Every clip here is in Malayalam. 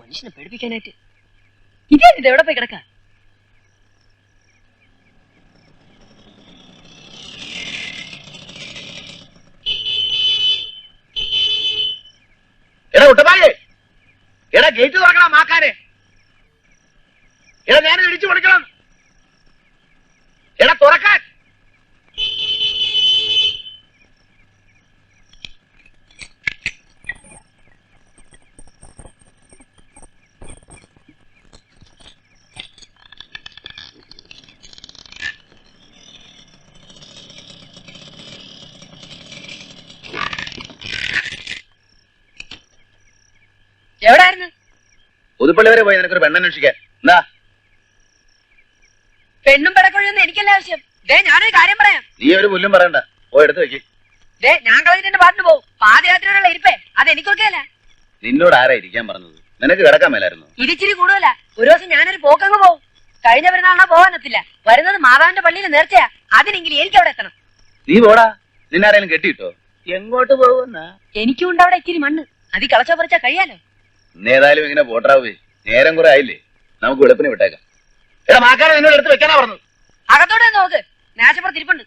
മനുഷ്യനെ പേടിപ്പിക്കാനായിട്ട്. ഇത് എവിടെ പോയി കിടക്ക? എടാ കുട്ടപ്പായേ, എടാ ഗേറ്റ് തുറക്കണം മാക്കാരെ. എടാ ഞാൻ ഇടിച്ചു കൊടുക്കണം. എടാ തുറക്കാൻ. എവിടായിരുന്നു? പുതുപ്പള്ളി വരെ പോയി നിനക്കൊരു പെണ്ണന്വേഷിക്കാൻ. എന്താ പെണ്ണും പെടക്കൊഴിയൊന്നും എനിക്കല്ല ആവശ്യം. ഞാനൊരു കാര്യം പറയാം. നീ ഒരു പുല്ലും പറയണ്ട, പോയി എടുത്ത് വെക്ക്. ഞാൻ കളഞ്ഞിട്ട് പാട്ടിന് പോകും. പാദയാത്രയുള്ള ഇരിപ്പേ അത് എനിക്കൊക്കെ അല്ല. നിന്നോട് ആരാ ഇരിക്കാൻ പറഞ്ഞത്? നിനക്ക് കിടക്കാൻ മേലായിരുന്നു. ഇതിച്ചിരി കൂടുതല. ഒരു ദിവസം ഞാനൊരു പോക്കങ്ങ് പോകും. കഴിഞ്ഞ പെരുന്നാളിനാ പോകാനെത്തില്ല. വരുന്നത് മാതാവിന്റെ പള്ളിയിൽ നേർച്ചയാ. അതിനെങ്കിലും എനിക്ക് അവിടെ എത്തണം. നീ പോടാ. നിന്നാരേലും കെട്ടിയിട്ടോ? എങ്ങോട്ട് പോകുന്ന? എനിക്കും ഉണ്ട് അവിടെ ഇച്ചിരി മണ്ണ്. അതി കളച്ചാ പറിച്ചാ കഴിയാലോ. ഏതായാലും ഇങ്ങനെ പോട്ടാവേ. നേരം കുറെ ആയില്ലേ, നമുക്ക് വെളുപ്പിന് വിട്ടേക്കാം. എടാ മാക്കാരെ നിന്നോട് എടുത്ത് വെക്കാനാ പറഞ്ഞത്. അകത്തോടെ നോക്ക്, നാശപ്പുറത്ത് ഇരിപ്പുണ്ട്.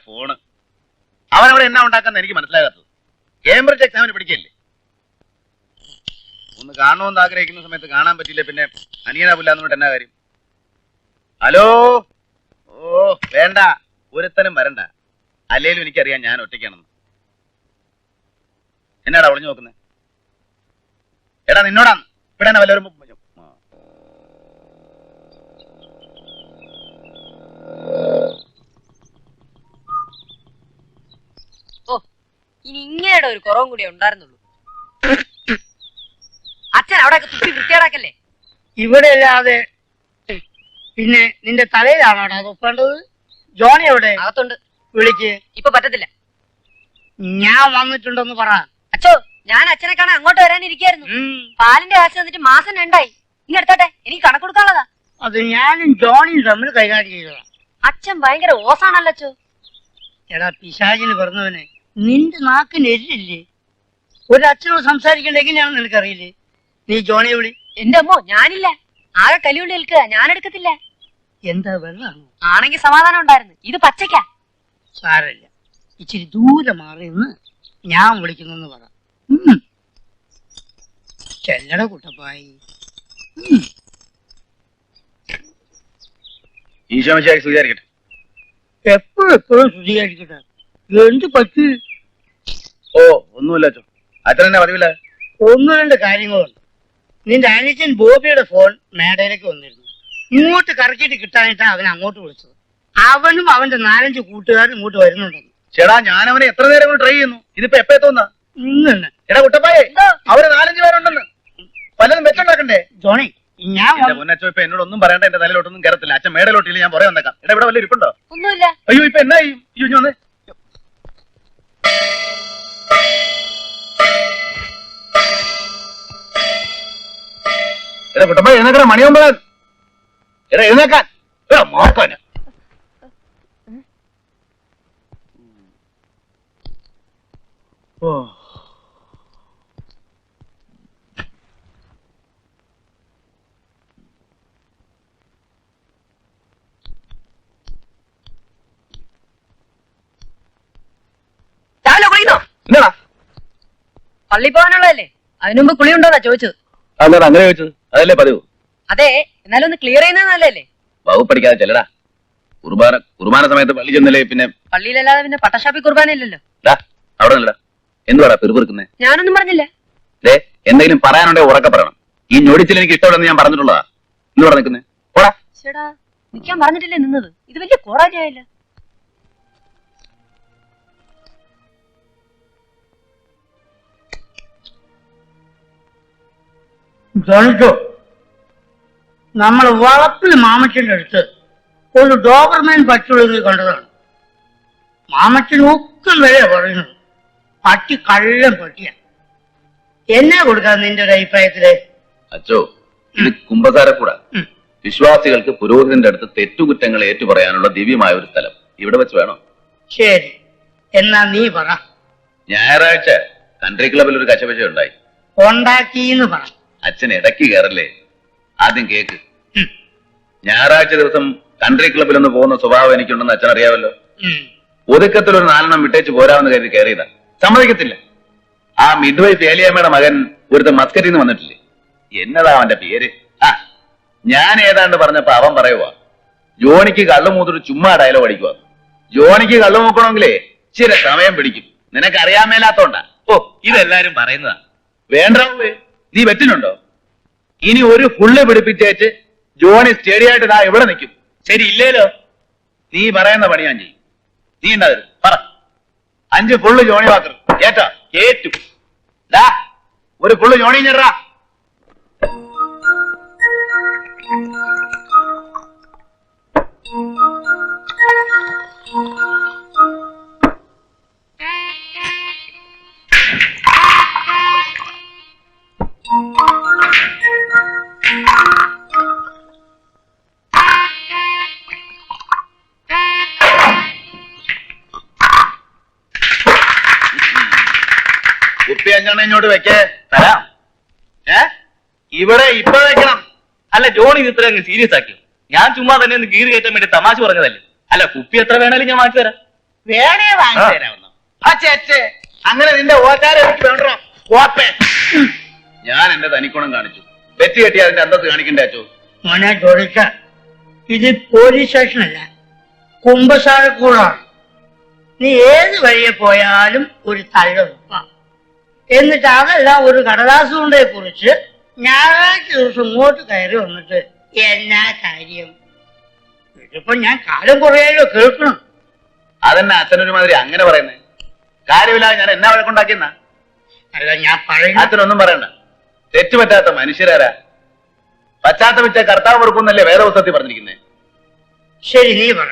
ഫോണ് അവനവിടെ എന്നാ ഉണ്ടാക്കുന്ന എനിക്ക് മനസ്സിലാകാത്തത്. കേംബ്രിഡ്ജ് എക്സാമിന് പിടിക്കല്ലേ? ഒന്ന് കാണണമെന്ന് ആഗ്രഹിക്കുന്ന സമയത്ത് കാണാൻ പറ്റില്ല. പിന്നെ അനിയനാവില്ലാന്നുകൊണ്ട് എന്നാ കാര്യം? ഹലോ. ഓ വേണ്ട, ഒരുത്തനും വരണ്ട. അല്ലേലും എനിക്കറിയാം ഞാൻ ഒറ്റയ്ക്കാണെന്ന്. എന്നാടാ ഒളിഞ്ഞു നോക്കുന്നത്? എടാ നിന്നോടാന്ന്. ഇവിടെ തന്നെ വല്ലവരും ഇനി ഇങ്ങയുടെ ഒരു കുറവും കൂടി ഉണ്ടായിരുന്നുള്ളൂ. അച്ഛൻ അവിടെ തുപ്പി വൃത്തിയാടാക്കല്ലേ. ഇവിടെ അല്ലാതെ പിന്നെ നിന്റെ തലയിലാണോടാ തുപ്പേണ്ടത്? ജോണി എവിടെ? അകത്തുണ്ട്. വിളിക്ക്. ഇപ്പൊ പറ്റത്തില്ല. ഞാൻ വന്നിട്ടുണ്ടെന്ന് പറ. അച്ഛോ, ഞാൻ അച്ഛനെ കാണാൻ അങ്ങോട്ട് വരാനിരിക്കായിരുന്നു. പാലിന്റെ കാശ് തന്നിട്ട് മാസം 2 ഇനി എടുത്തോട്ടെ, എനിക്ക് കണക്ക് കൊടുക്കാനുള്ളതാ. അത് ഞാനും ജോണിയും തമ്മിൽ കൈകാര്യം ചെയ്തതാ. അച്ഛൻ ഭയങ്കര ഓസാണല്ലോ അച്ഛോ. എടാ പിശാചിന് പറഞ്ഞവനെ, നിന്റെ നാക്കിന് എല്ലില്ലേ? ഒരച്ഛനോട് സംസാരിക്കേണ്ട എങ്ങനെയാണെന്ന് നിനക്കറിയില്ലേ? നീ ജോണിയെ വിളി. എന്റെ അമ്മോ, ഞാനില്ല. ആകെ കലിയുണ്ട് നിൽക്കുക. ഞാൻ എടുക്കത്തില്ല. എന്താ വെള്ളാണോ? ആണെങ്കിൽ സമാധാനം ഉണ്ടായിരുന്നു. ഇത് പച്ചയ്ക്കാ. സാരമില്ല, ഇച്ചിരി ദൂരെ മാറിയെന്ന് ഞാൻ വിളിക്കുന്നെന്ന് പറ. ചെല്ലട കുട്ടപ്പായി. ഈശോമിശിഹായ്ക്ക് സ്തുതിയായിരിക്കട്ടെ. എപ്പോഴും സ്തുതിയായിരിക്കട്ടെ. എന്ത് പറ്റി? ഓ ഒന്നുമില്ല അച്ഛോ. അച്ഛനെന്നെ പതിവില്ല. 1-2 കാര്യങ്ങളുണ്ട്. നിന്റെ അനിയച്ചൻ ബോബിയുടെ ഫോൺ മേടയിലേക്ക് വന്നിരുന്നു. ഇങ്ങോട്ട് കറക്കിയിട്ട് കിട്ടാനായിട്ടാ അവൻ അങ്ങോട്ട് വിളിച്ചത്. അവനും അവന്റെ 4-5 കൂട്ടുകാരും ഇങ്ങോട്ട് വരുന്നുണ്ടെന്ന്. ചേടാ ഞാൻ അവനെ എത്ര നേരം കൊണ്ട് ട്രൈ ചെയ്യുന്നു. ഇതിപ്പോ എപ്പോ എത്തുന്ന? ഇന്നെ. എടാ കുട്ടപ്പായേ, അവര് 4-5 പേരുണ്ടെന്ന്. പലതും വെച്ചുണ്ടാക്കണ്ടേ? ജോണി ഞാൻ മുന്നച്ചോ ഇപ്പൊ എന്നോട് ഒന്നും പറയണ്ട. എന്റെ തലയിലോട്ടൊന്നും കയറത്തില്ല. അച്ഛൻ മേടയിലോട്ടില്ല, ഞാൻ പറയാൻ വന്നേക്കാം. എടാ ഇവിടെ വല്ല ഇരിപ്പുണ്ടോ? ഒന്നുമില്ല. അയ്യോ ഇപ്പൊ എന്നാ ചെയ്യും? ഇഞ്ഞു വന്നേ. എടാ കുട്ടപ്പായ എഴുന്നേക്കട, മണിയാകുമ്പോഴാൻ. എടാ എഴുന്നേക്കാൻ. മാർക്കാന് ഓ രാവിലെ കുളിക്കുന്നോ? എന്നാടാ പള്ളി പോകാനുള്ളതല്ലേ? അതിനു മുമ്പ് കുളി ഉണ്ടോന്നാ ചോദിച്ചത്. അതാണ് അങ്ങനെ ചോദിച്ചത്? അതല്ലേ പതിവ്. അതെ, എന്നാലും ഒന്ന് ക്ലിയർ ചെയ്യുന്നത് നല്ലല്ലേ? വകുപ്പ് പഠിക്കാതെ ചെല്ലടാ. കുർബാന സമയത്ത് പള്ളി ചെന്നല്ലേ പിന്നെ പള്ളിയിലല്ലാതെ പിന്നെ പട്ടശാപ്പി കുർബാന ഇല്ലല്ലോ. അവിടെ നില്ലടാ. എന്ത് പറയാ പെറുപിറുക്കുന്നേ? ഞാനൊന്നും പറഞ്ഞില്ല. എന്തെങ്കിലും പറയാനുണ്ടെങ്കിൽ ഉറക്കെ പറയണം. ഈ ഞൊടിച്ചിൽ എനിക്ക് ഇഷ്ടമുണ്ടെന്ന് ഞാൻ പറഞ്ഞിട്ടുള്ളതാ. എന്ന് പറഞ്ഞ നിൽക്കുന്നേ പോടാ. ചേടാ, നിൽക്കാൻ പറഞ്ഞിട്ടില്ലേ നിന്നത്? ഇത് വലിയ കോടാലിയായില്ല. ജോണിച്ചോ, നമ്മൾ വളപ്പിൽ മാമച്ചന്റെ അടുത്ത് ഒരു ഡോബർമാൻ പറ്റുള്ളത് കണ്ടതാണ്. മാമച്ചൻ ഒക്കെ വില പറയുന്നത്. പട്ടി കള്ളം പട്ടിയ. എന്നാ കൊടുക്കാൻ നിന്റെ ഒരു അഭിപ്രായത്തില്? അച്ചോ, ഇത് കുമ്പസാരക്കൂടാ. വിശ്വാസികൾക്ക് പുരോഹിതന്റെ അടുത്ത് തെറ്റുകുറ്റങ്ങൾ ഏറ്റുപറയാനുള്ള ദിവ്യമായ ഒരു സ്ഥലം ഇവിടെ വെച്ച് വേണോ? ശരി, എന്നാ നീ പറ. ഞായറാഴ്ച കൺട്രി ക്ലബിൽ ഒരു കശപശ ഉണ്ടായി. ഉണ്ടാക്കിന്ന് പറ. അച്ഛൻ ഇടയ്ക്ക് കയറല്ലേ, ആദ്യം കേക്ക്. ഞായറാഴ്ച ദിവസം കൺട്രി ക്ലബിൽ ഒന്ന് പോകുന്ന സ്വഭാവം എനിക്കുണ്ടെന്ന് അച്ഛൻ അറിയാമല്ലോ. ഒതുക്കത്തിൽ ഒരു 4 വിട്ടേച്ച് പോരാമെന്ന് കരുതി കയറിയതാ. സമ്മതിക്കത്തില്ല. ആ മിഡ് വൈഫ് ഏലിയമ്മയുടെ മകൻ ഒരുത്ത മസ്കറ്റിൽ നിന്ന് വന്നിട്ടില്ലേ, എന്നതാ അവന്റെ പേര്? ഞാൻ ഏതാണ്ട് പറഞ്ഞപ്പോ അവൻ പറയുവാ ജോണിക്ക് കള്ളു മൂത്തിട്ട് ചുമ്മാ ഡയലോഗ് അടിക്കുക. ജോണിക്ക് കള്ളു മൂക്കണമെങ്കിലേ ചില സമയം പിടിക്കും. നിനക്ക് അറിയാൻ മേലാത്തോണ്ടാ. ഓ, ഇതെല്ലാരും പറയുന്നതാ. വേണ്ടേ, നീ വെറ്റിനുണ്ടോ? ഇനി ഒരു ഫുള്ള് പിടിപ്പിച്ചേച്ച് ജോണി സ്റ്റേഡിയായിട്ട് ഇതാ ഇവിടെ നിൽക്കും. ശരി ഇല്ലേലോ? നീ പറയുന്ന പണി ഞാൻ ചെയ്യും. നീ എന്താ പറ. 5 ഫുള്ള് ജോണി മാത്രം കേട്ടോ? കേറ്റു. ഒരു ഫുള്ള് ജോണി ഞെറാ. കുപ്പി 5 ഇങ്ങോട്ട് വെക്കേ തരാം. ഇവിടെ ഇപ്പൊ വെക്കണം. അല്ല ജോണി ഇത് ഇത്രയും സീരിയസ് ആക്കി. ഞാൻ ചുമ്മാ തന്നെ ഒന്ന് ഗീർ കയറ്റാൻ വേണ്ടി തമാശ പറഞ്ഞതല്ലേ. അല്ല കുപ്പി എത്ര വേണേലും ഞാൻ വാങ്ങിച്ചു തരാം. വേണേ വാങ്ങിച്ചു തരാമെന്നോ? അങ്ങനെ നിന്റെ ഓച്ചാരം എനിക്ക് വേണ്ടോ? ഞാൻ എന്റെ തനിക്കുണം കാണിച്ചു. വെച്ച് കെട്ടി അതിന്റെ അന്തത്ത് കാണിക്കണ്ടേ അച്ചോ? മോനെ ജോലിച്ച, ഇത് പോലീസ് സ്റ്റേഷനല്ല, കുമ്പസാരക്കൂടാണ്. നീ ഏത് വഴിയെ പോയാലും ഒരു തള്ളുറപ്പാ. എന്നിട്ട് അതെല്ലാം ഒരു കടലാസ് കൊണ്ടേ കുറിച്ച് ഞായറാഴ്ച ദിവസം ഇങ്ങോട്ട് കയറി വന്നിട്ട് എന്നാ കാര്യം? ഇതിപ്പോ ഞാൻ കാലം കുറയാലോ കേൾക്കണം. അതെന്നെ അച്ഛനൊരുമാതിരി അങ്ങനെ പറയുന്നേ? കാര്യമില്ലാതെ ഞാൻ എന്നാ വഴക്കുണ്ടാക്കിയെന്നാ? അല്ല, ഞാൻ പറയുന്ന അച്ഛനൊന്നും പറയണ്ട. തെറ്റുപറ്റാത്ത മനുഷ്യരാരാ? പശ്ചാത്തപിച്ച കർത്താവ് കൊടുക്കുന്നല്ലേ വേറെ പുസ്തകത്തിൽ പറഞ്ഞിരിക്കുന്നേ? ശരി, നീ പറ.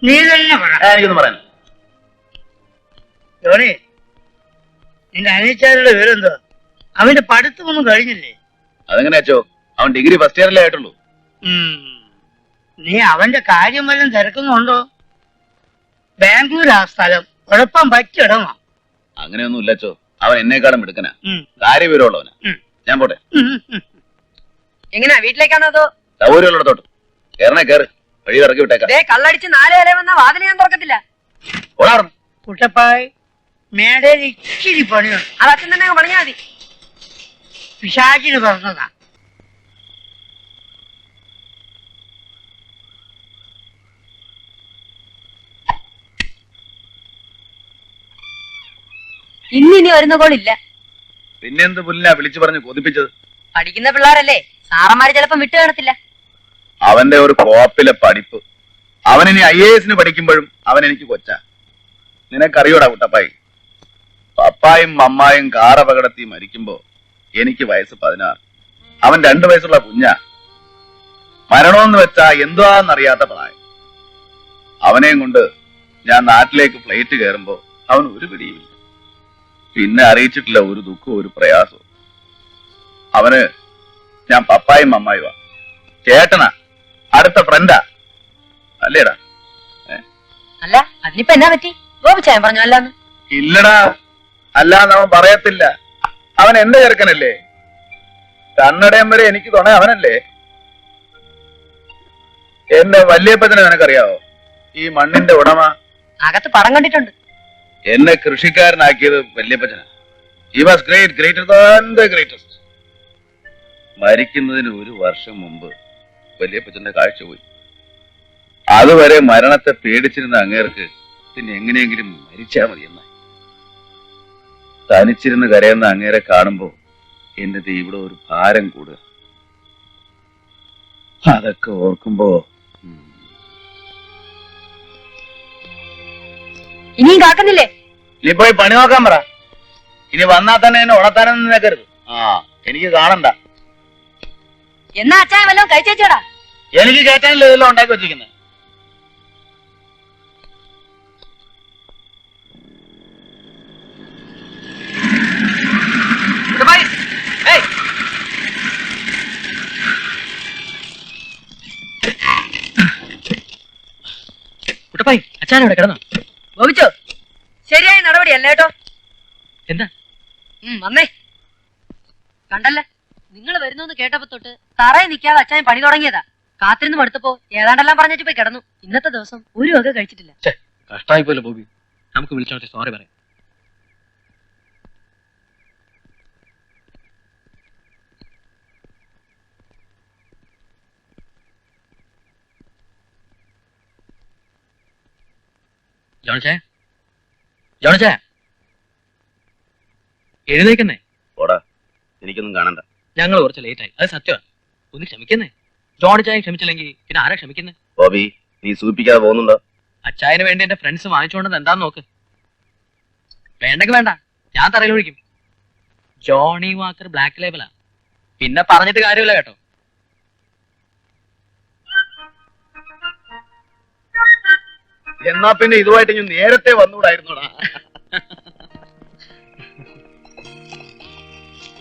നീ തന്നെ പറ. എനിക്കൊന്നും പറയാൻ. ജോണി, നിന്റെ അനിയച്ചാരുടെ വിവരെന്തോ? അവന്റെ പഠിത്തമൊന്നും കഴിഞ്ഞില്ലേ? അതെങ്ങനെ അച്ചോ? അവൻ ഡിഗ്രി ഫസ്റ്റ് ഇയറിലേ ആയിട്ടുള്ളൂ. നീ അവന്റെ കാര്യം വല്ലതും തിരക്കുന്നുണ്ടോ? ബാംഗ്ലൂർ ആ സ്ഥലം കുഴപ്പം പറ്റിയിടമാ. അങ്ങനെയൊന്നും ഇല്ലച്ചോ. അവൻ എന്നെക്കാളും എടുക്കനാ, കാര്യവിവരമുള്ളവനാ. ഞാൻ പോട്ടെ. എങ്ങനെയാ, വീട്ടിലേക്കാണോ അതോ സൗകര്യമുള്ളിടത്തോട്ട്? കേറണേ കേറ്, വഴി ഇറക്കി വിട്ടേക്കാം. കള്ളടിച്ച് 4 ഇല വന്ന വാതിൽ ഞാൻ തുറക്കത്തില്ല. ഓടാറുണ്ട് കുട്ടപ്പായി, മേടയിൽ ഇച്ചിരി പണിയുണ്ട്. അത് അച്ഛൻ തന്നെ പണിയാ മതി. പിശാചിന് പറഞ്ഞതാ. ഇനി വരുന്ന കോളില്ല. പിന്നെന്ത് പുല്ലിനാ വിളിച്ചു പറഞ്ഞ് കൊതിപ്പിച്ചത്? പഠിക്കുന്ന പിള്ളേരല്ലേ, സാറന്മാര് ചിലപ്പം വിട്ടു കാണത്തില്ല. അവന്റെ ഒരു കോപ്പിലെ പഠിപ്പ്. അവനിനി IAS പഠിക്കുമ്പോഴും അവൻ എനിക്ക് കൊച്ചാ. നിനക്കറിയോടാ കുട്ടപ്പായി, പപ്പായും അമ്മായും കാറപകടത്തിൽ മരിക്കുമ്പോ എനിക്ക് വയസ്സ് 16. അവൻ 2 വയസ്സുള്ള കുഞ്ഞാ. മരണമെന്ന് വെച്ചാ എന്തുവാന്നറിയാത്ത പ്രായം. അവനെയും കൊണ്ട് ഞാൻ നാട്ടിലേക്ക് ഫ്ലൈറ്റ് കയറുമ്പോ അവൻ ഒരു പിടിയുമില്ല. പിന്നെ അറിയിച്ചിട്ടില്ല ഒരു ദുഃഖവും ഒരു പ്രയാസവും. അവന് ഞാൻ പപ്പായും അമ്മായുവാ. ചേട്ടനാ, അടുത്ത ഫ്രണ്ടാ. അല്ലേടാ? അല്ല, അതിനിപ്പോ എന്നാ പറ്റി? ഗോപിച്ചായൻ പറഞ്ഞു അല്ലാന്ന്. ഇല്ലടാ, അല്ലാന്ന് അവൻ പറയത്തില്ല. അവൻ എന്റെ ചെറുക്കനല്ലേ. കണ്ണടയം വരെ എനിക്ക് തുണ അവനല്ലേ. എന്റെ വല്യപ്പച്ചനെ നിനക്കറിയാവോ? ഈ മണ്ണിന്റെ ഉടമ. അകത്ത് പടം കണ്ടിട്ടുണ്ട്. എന്നെ കൃഷിക്കാരനാക്കിയത് വല്യപ്പച്ചനാ. He was great, greater than the greatest. മരിക്കുന്നതിന് ഒരു വർഷം മുമ്പ് വല്യപ്പച്ചന്റെ കാഴ്ച പോയി. അതുവരെ മരണത്തെ പേടിച്ചിരുന്ന അങ്ങേർക്ക് പിന്നെ എങ്ങനെയെങ്കിലും മരിച്ചാ മതിയെന്ന. തനിച്ചിരുന്ന് കരയുന്ന അങ്ങേരെ കാണുമ്പോ എന്റെ ഇവിടെ ഒരു ഭാരം കൂടുക. അതൊക്കെ ഓർക്കുമ്പോ ഇനിയും കാക്കുന്നില്ലേ? നീ പോയി പണി നോക്കാൻ പറ. ഇനി വന്നാൽ തന്നെ എന്നെ ഉണത്താനൊന്നും നിൽക്കരുത്. എനിക്ക് കാണണ്ട. എന്നാ അച്ചായ വല്ലതും കഴിച്ചേച്ചോടാ. എനിക്ക് കേട്ടാനല്ലോ ഇതെല്ലാം ഉണ്ടാക്കി വെച്ചിരിക്കുന്നത്. കുട്ടപ്പായി അച്ഛനോടെ കിടന്നോ? ബോബിച്ചോ, ശരിയായ നടപടിയല്ല കേട്ടോ. എന്താ? വന്നേ. കണ്ടല്ലേ, നിങ്ങൾ വരുന്നു കേട്ടപ്പോ തൊട്ട് തറയെ നിൽക്കാതെ അച്ഛൻ പണി തുടങ്ങിയതാ. കാത്തിരുന്ന് മടുത്തപ്പോ ഏതാണ്ടെല്ലാം പറഞ്ഞിട്ട് പോയി കിടന്നു. ഇന്നത്തെ ദിവസം ഒരു വക കഴിച്ചിട്ടില്ല. കഷ്ടായി പോലെ ബോബി. നമുക്ക് വിളിച്ചോട്ടെ, സോറി പറയാം. ജോണിച്ചേ, ജോണിച്ചേ, എഴുന്നേക്കുന്നേ. ഓടാ, എനിക്കൊന്നും കാണണ്ട. ഞങ്ങൾ കുറച്ച് ലേറ്റ് ആയി, അത് സത്യമാണ്. ഒന്ന് ക്ഷമിക്കുന്നേ. ജോണിച്ചായ ക്ഷമിച്ചില്ലെങ്കിൽ പിന്നെ ആരാ ക്ഷമിക്കുന്നേ? ബോബി, നീ സൂചിപ്പിക്കാതെ പോകുന്നുണ്ടോ? അച്ചായന് വേണ്ടി എന്റെ ഫ്രണ്ട്സ് വാങ്ങിച്ചുകൊണ്ടെന്ന് എന്താന്ന് നോക്ക്. വേണ്ടെങ്കിൽ വേണ്ട, ഞാൻ തറയിൽ ഒഴിക്കും. ജോണി വാക്കർ ബ്ലാക്ക് ലേബലാ, പിന്നെ പറഞ്ഞിട്ട് കാര്യമില്ല കേട്ടോ. എന്നാ പിന്നെ ഇതുമായിട്ട് ഞാൻ നേരത്തെ വന്നുകൂടായിരുന്നോടാ.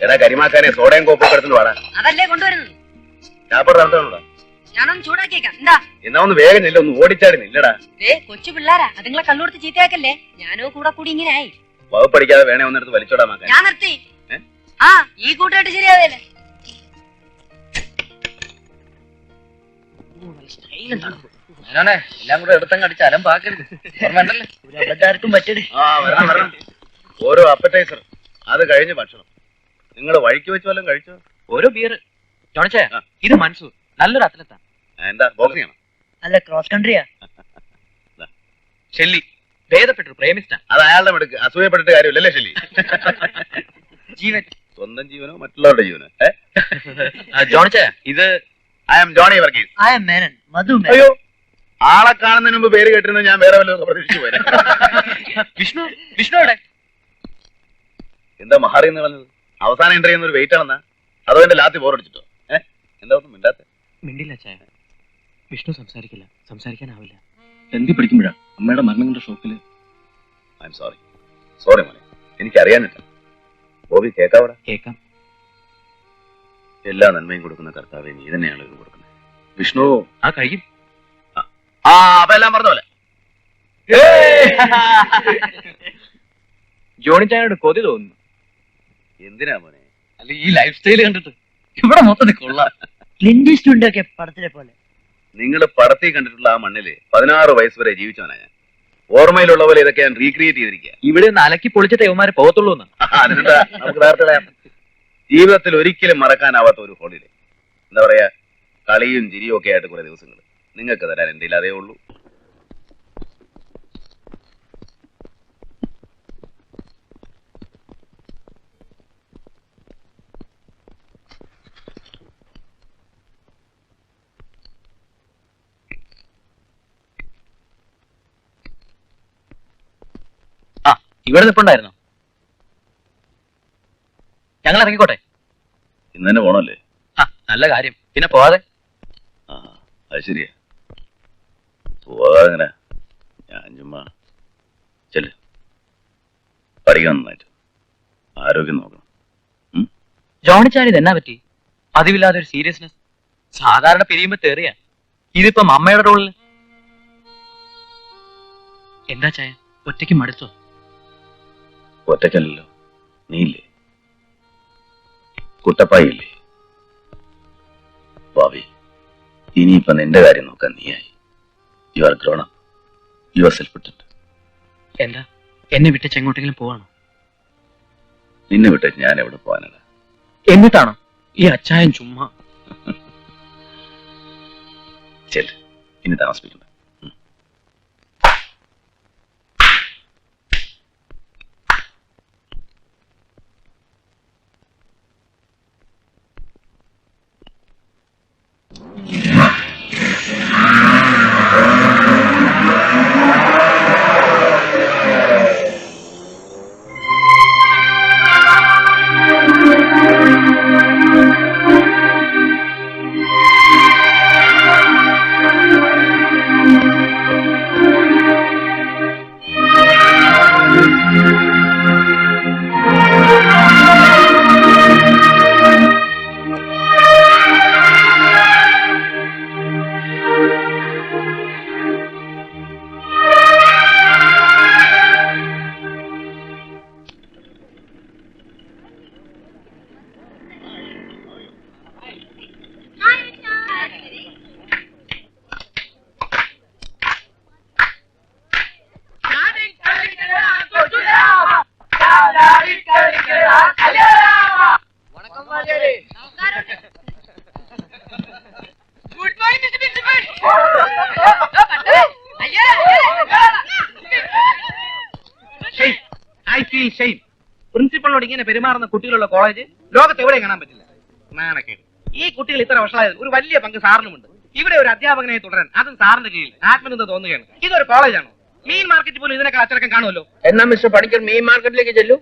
എടാ കരിമാക്കാനെ സോഡയും കോപ്പൊക്കെ എടുത്തിട്ട് വാടാ. അതല്ലേ കൊണ്ടുവരുന്നത്. ഞാപ്പറോടാ, ഞാനൊന്ന് ചൂടാക്കിയേക്കാം. എന്താ? എന്നാ ഒന്ന് വേഗം നില്ല, ഒന്ന് ഓടിച്ചാടി നില്ലടാ. കൊച്ചു പിള്ളേരാ, അതുങ്ങളെ കണ്ണുകൊടുത്ത് ചീത്തയാക്കല്ലേ. ഞാനോ കൂടെ കൂടി ഇങ്ങനെ ആയി. വകുപ്പടിക്കാതെ വേണേ ഒന്നെടുത്ത് വലിച്ചോടാ മാക്കാൻ. ഞാൻ നിർത്തി. ഈ കൂട്ടായിട്ട് ശരിയാവേലെ. എല്ലാം കൂടെ എടുത്തങ്ങ് അടിച്ച് അലമ്പാക്കരുത്. ഓർമ്മണ്ടല്ലേ, പറ്റരുത്. ഓരോ അപ്പറ്റൈസർ, അത് കഴിഞ്ഞ് ഭക്ഷണം. നിങ്ങൾ വഴിക്ക് വെച്ച് വല്ലതും കഴിച്ചോ? ഓരോ ബിയർ. ജോണിച്ചേ, ഇത് മൻസൂർ, നല്ലൊരു അത്ലറ്റാ. എന്താ ബോക്സിംഗ് ആണോ? അല്ല, ക്രോസ് കൺട്രിയാ. ഷെല്ലി ഭേദപ്പെട്ടു, പ്രേമിച്ച. അത് അയാളുടെ മെടുക്ക്, അസൂയപ്പെട്ടിട്ട് കാര്യമില്ലല്ലേ ഷെല്ലി? ജീവൻ, സ്വന്തം ജീവനോ മറ്റുള്ളവരുടെ ജീവനോ? ജോണിച്ചേ, ഇത് I am Johnny Varghese. I am Menon, Madhu Menon. അയ്യോ, ആളെ കാണുന്നതിന് മുമ്പ് പേര് കേട്ടിരുന്ന ഞാൻ വേറെ വല്ലതും പ്രതീക്ഷിച്ചു പോരെ. വിഷ്ണു, വിഷ്ണു എവിടെ? എന്താ മഹാറി എന്ന് പറഞ്ഞത്? അവസാനം എൻട്രി ചെയ്യുന്ന ഒരു വെയിറ്റ് ആണെന്നാ? അതോ എന്റെ ലാത്തി ബോറടിച്ചിട്ടോ? എന്താ ഒന്നും മിണ്ടാത്ത? മിണ്ടില്ല ചായ. വിഷ്ണു സംസാരിക്കില്ല, സംസാരിക്കാനാവില്ല. എന്തി പിടിക്കുമ്പോഴാ അമ്മയുടെ മരണം കണ്ട ഷോക്കില്. I am sorry. സോറി മോനെ, എനിക്കറിയാനില്ല. ബോബി കേക്കാവടാ? കേക്കാം. എല്ലാ നന്മയും കൊടുക്കുന്ന കർത്താവെ നീ തന്നെയാണ് ഇത് കൊടുക്കുന്നത്. വിഷ്ണു കഴിയും. അപ്പൊ എല്ലാം പറഞ്ഞ പോലെ. ജോണി ചായയോട് കൊതി തോന്നുന്നു. എന്തിനാ മോനെ? അല്ല, ഈ ലൈഫ് സ്റ്റൈല് കണ്ടിട്ട് ഇവിടെ മൊത്തത്തിൽ കൊള്ളാം. ക്ലിന്റ് ഈസ്റ്റ്വുഡ് ഒക്കെ പടത്തിലെ പോലെ. നിങ്ങൾ പടത്തിൽ കണ്ടിട്ടുള്ള ആ മണ്ണില് 16 വയസ്സ് വരെ ജീവിച്ചവനാ ഞാൻ. ഓർമ്മയിലുള്ള പോലെ ഇതൊക്കെ ഞാൻ റീക്രിയേറ്റ് ചെയ്തിരിക്കുക. ഇവിടെ ഒന്ന് അലക്കി പൊളിച്ചിട്ട് യവന്മാരെ പോകത്തുള്ളൂ എന്ന്. അതിനെന്താ, നമുക്ക് നേരത്തെ കളയാം. ജീവിതത്തിൽ ഒരിക്കലും മറക്കാനാവാത്ത ഒരു ഹോളിഡേ. എന്താ പറയാ, കളിയും ചിരിയും ഒക്കെ ആയിട്ട് കുറെ ദിവസങ്ങൾ നിങ്ങൾക്ക് തരാൻ എന്റെ അതേ ഉള്ളൂ. ഇവിടെ നിൽപ്പുണ്ടായിരുന്നോ? ഞങ്ങൾ ഇറങ്ങിക്കോട്ടെ. ഇന്ന് തന്നെ പോണല്ലേ? നല്ല കാര്യം, പിന്നെ പോവാതെ. അത് ശരിയാ, പോവാതെ അങ്ങനെ. ഞാൻ ചുമ്മാ ചെല്ല്, പഠിക്കണം നന്നായിട്ട്, ആരോഗ്യം നോക്കണം. ജോണിച്ചാൻ ഇത് എന്നാ പറ്റി? പതിവില്ലാതെ ഒരു സീരിയസ്നെസ്. സാധാരണ പിരിയുമ്പോ തെറിയാ, ഇതിപ്പം അമ്മയുടെ റോളില്. എന്താ ചായ, ഒറ്റയ്ക്ക് മടുത്തോ? ഒറ്റക്കല്ലല്ലോ, നീയില്ലേ, കുട്ടപ്പായില്ലേ, ഭാവി. ഇനിയിപ്പൊ നിന്റെ കാര്യം നോക്കാൻ നീയായി. You are grown up, you are self dependent. എന്താ, എന്നെ വിട്ടച്ച് എങ്ങോട്ടെങ്കിലും പോവാണോ? നിന്നെ വിട്ട് ഞാൻ എവിടെ പോകാനല്ല. എന്നിട്ടാണോ ഈ അച്ചായൻ ചുമ്മാ? ചെല്ല്, ഇനി താമസിപ്പിക്കണ്ട. പ്രിൻസിപ്പളിനോട് ഇങ്ങനെ പെരുമാറുന്ന കുട്ടികളുള്ള കോളേജ് ലോകത്ത് എവിടെയും കാണാൻ പറ്റില്ല. നാണക്കേട്. ഈ കുട്ടികൾ ഇത്ര വഷളായത് ഒരു വലിയ പങ്ക് സാറിനുമുണ്ട്. ഇവിടെ ഒരു അധ്യാപകനെ തുടരാൻ അതും സാറിന്റെ കീഴിൽ ആത്മനിന്ദ തോന്നുകയാണ്. ഇതൊരു കോളേജാണോ? മീൻ മാർക്കറ്റ് പോലും ഇതിനൊക്കെ അച്ചടക്കം കാണുമല്ലോ. എന്നാ മിസ്റ്റർ പണിക്കർ മീൻ മാർക്കറ്റിലേക്ക് ചെല്ലൂ.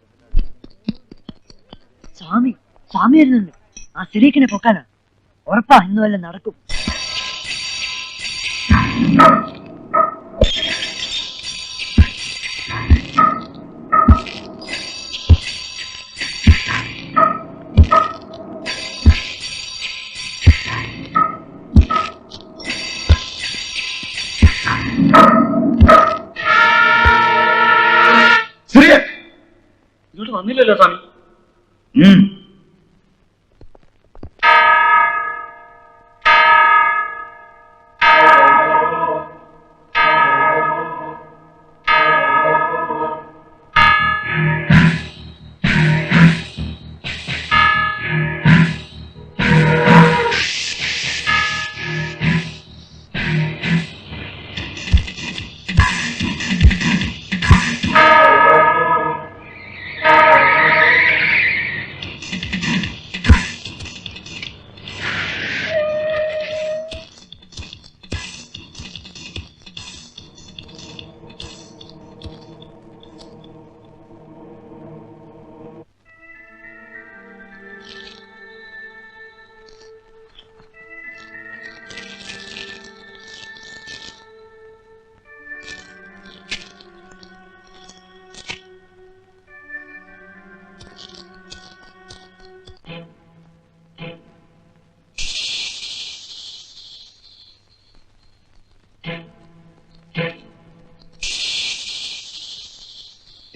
സ്വാമി വരുന്നുണ്ട്. ആ സിറീക്കിനെ പൊക്കാനാ. ഉറപ്പാ ഇന്ന് വല്ല നടക്കും. ഇങ്ങോട്ട് വന്നില്ലല്ലോ സ്വാമി.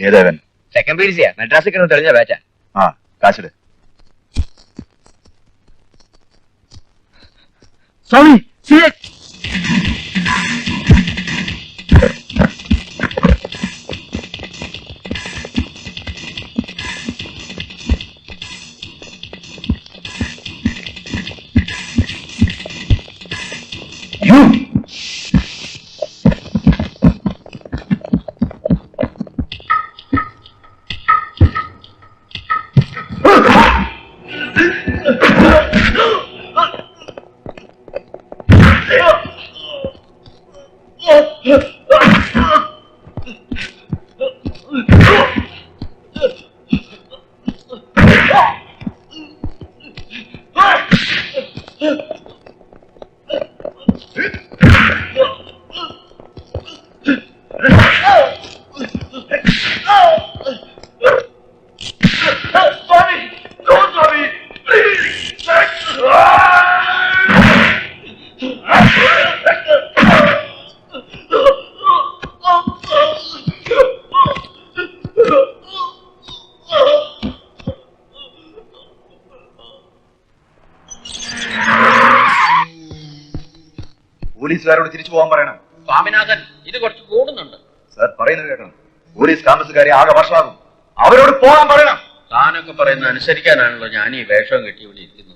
ഏതവൻ? സെക്കൻഡ് പീരീസിയാ. മെഡ്രാസിൽ തെളിഞ്ഞ ബാച്ചാ. ആ, കാശിട്. സ്വാമി പോലീസുകാരോട് തിരിച്ചു പോകാൻ പറയണം. സ്വാമിനാഥൻ, ഇത് കുറച്ച് കൂടുന്നുണ്ട്. സാർ പറയുന്നത് കേൾക്കണം. പോലീസ് താമസക്കാരെ ആകെ വർഷമാകും. അവരോട് പോകാൻ പറയണം. താനൊക്കെ പറയുന്നത് അനുസരിക്കാനാണല്ലോ ഞാൻ ഈ വേഷം കെട്ടി ഇവിടെ ഇരിക്കുന്നത്.